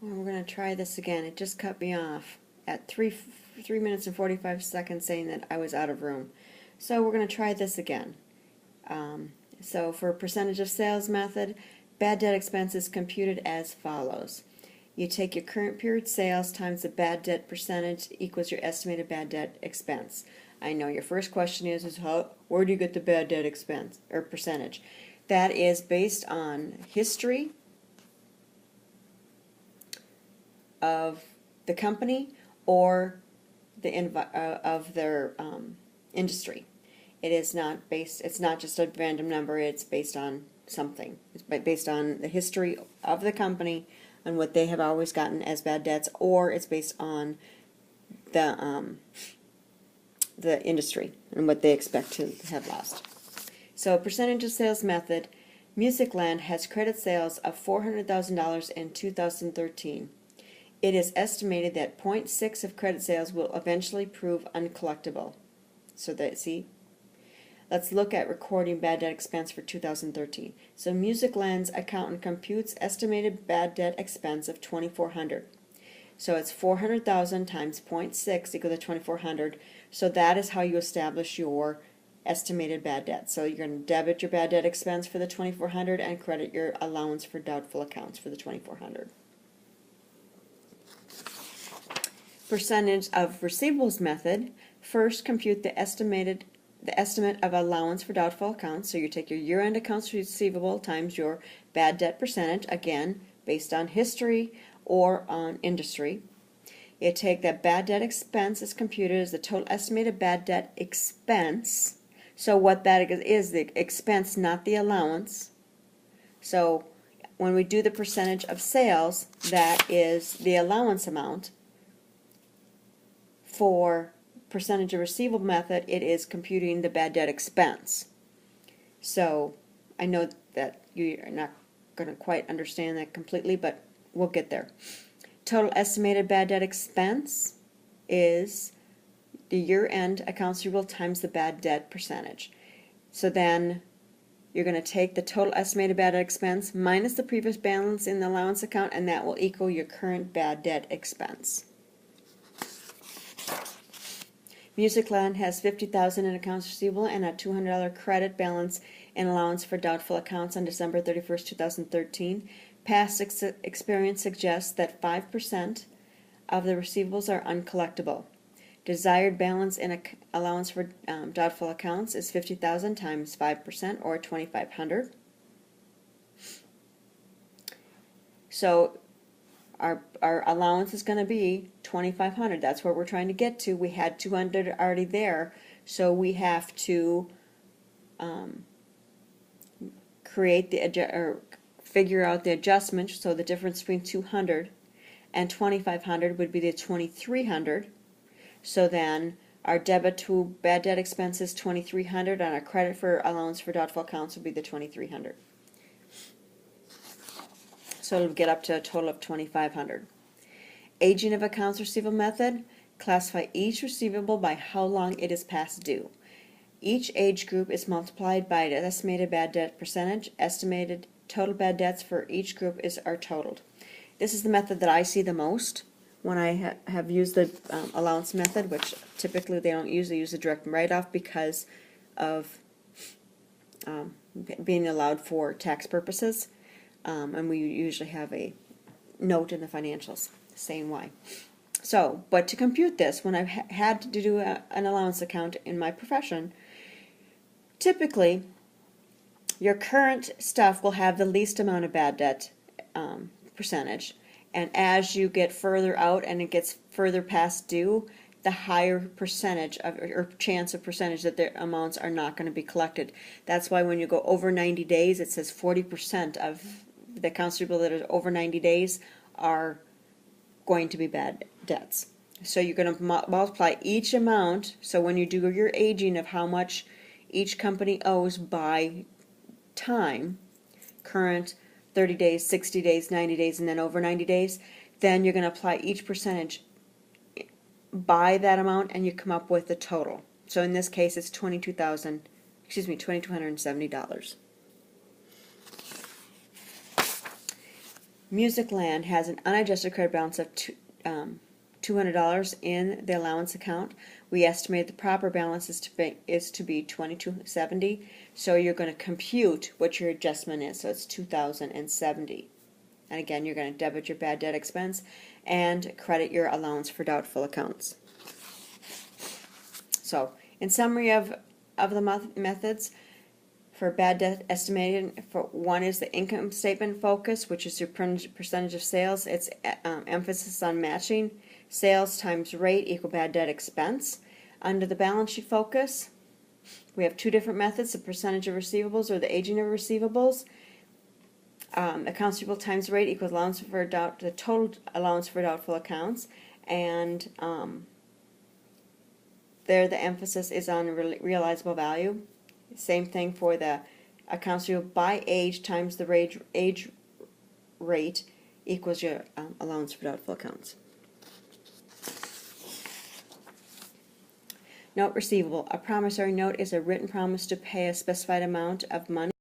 Well, we're going to try this again. It just cut me off at 3 minutes and 45 seconds saying that I was out of room. So we're going to try this again. So for percentage of sales method, bad debt expense is computed as follows. You take your current period sales times the bad debt percentage equals your estimated bad debt expense. I know your first question is where do you get the bad debt expense or percentage? That is based on history of the company or of their industry. It's not just a random number, it's based on something. It's based on the history of the company and what they have always gotten as bad debts, or it's based on the industry and what they expect to have lost. So percentage of sales method, Musicland has credit sales of $400,000 in 2013. It is estimated that 0.6 of credit sales will eventually prove uncollectible. So see? Let's look at recording bad debt expense for 2013. So Musicland's accountant computes estimated bad debt expense of $2,400. So it's 400,000 times 0.6 equal to 2,400. So that is how you establish your estimated bad debt. So you're going to debit your bad debt expense for the 2,400 and credit your allowance for doubtful accounts for the 2,400. Percentage of receivables method. First, compute the estimate of allowance for doubtful accounts. So you take your year-end accounts receivable times your bad debt percentage, again, based on history or on industry. You take that bad debt expense is computed as the total estimated bad debt expense. So what that is the expense, not the allowance. So when we do the percentage of sales, that is the allowance amount. For percentage of receivable method, it is computing the bad debt expense. So I know that you're not going to quite understand that completely, but we'll get there. Total estimated bad debt expense is the year-end accounts receivable times the bad debt percentage. So then you're going to take the total estimated bad debt expense minus the previous balance in the allowance account, and that will equal your current bad debt expense. Musicland has $50,000 in accounts receivable and a $200 credit balance in allowance for doubtful accounts on December 31st, 2013. Past experience suggests that 5% of the receivables are uncollectible. Desired balance in allowance for doubtful accounts is $50,000 times 5%, or $2,500. So our allowance is going to be $2,500. That's what we're trying to get to. We had $200 already there, so we have to figure out the adjustment. So the difference between $200 and $2,500 would be the $2,300. So then our debit to bad debt expense is $2,300, and our credit for allowance for doubtful accounts would be the $2,300. So it'll get up to a total of $2,500. Aging of accounts receivable method. Classify each receivable by how long it is past due. Each age group is multiplied by the estimated bad debt percentage. Estimated total bad debts for each group are totaled. This is the method that I see the most when I have used the allowance method, which typically they don't use. They use a direct write-off because of being allowed for tax purposes. And we usually have a note in the financials saying why. So, but to compute this, when I've had to do an allowance account in my profession, typically your current stuff will have the least amount of bad debt percentage, and as you get further out and it gets further past due, the higher percentage of, or chance of percentage that their amounts are not going to be collected. That's why when you go over 90 days, it says 40% of the accounts receivable that are over 90 days are going to be bad debts. So you're going to multiply each amount. So when you do your aging of how much each company owes by time, current, 30 days, 60 days, 90 days, and then over 90 days, then you're going to apply each percentage by that amount, and you come up with the total. So in this case, it's $2,270. Music Land has an unadjusted credit balance of $200 in the allowance account. We estimate the proper balance is to be $2270. So you're going to compute what your adjustment is. So it's $2070. And again, you're going to debit your bad debt expense and credit your allowance for doubtful accounts. So, in summary of the methods for bad debt estimating, for one is the income statement focus, which is your percentage of sales. It's emphasis on matching sales times rate equal bad debt expense. Under the balance sheet focus, we have two different methods: the percentage of receivables or the aging of receivables. Accounts receivable times rate equals allowance for the total allowance for doubtful accounts, and there the emphasis is on realizable value. Same thing for the accounts receivable by age times the age rate equals your allowance for doubtful accounts. Note receivable. A promissory note is a written promise to pay a specified amount of money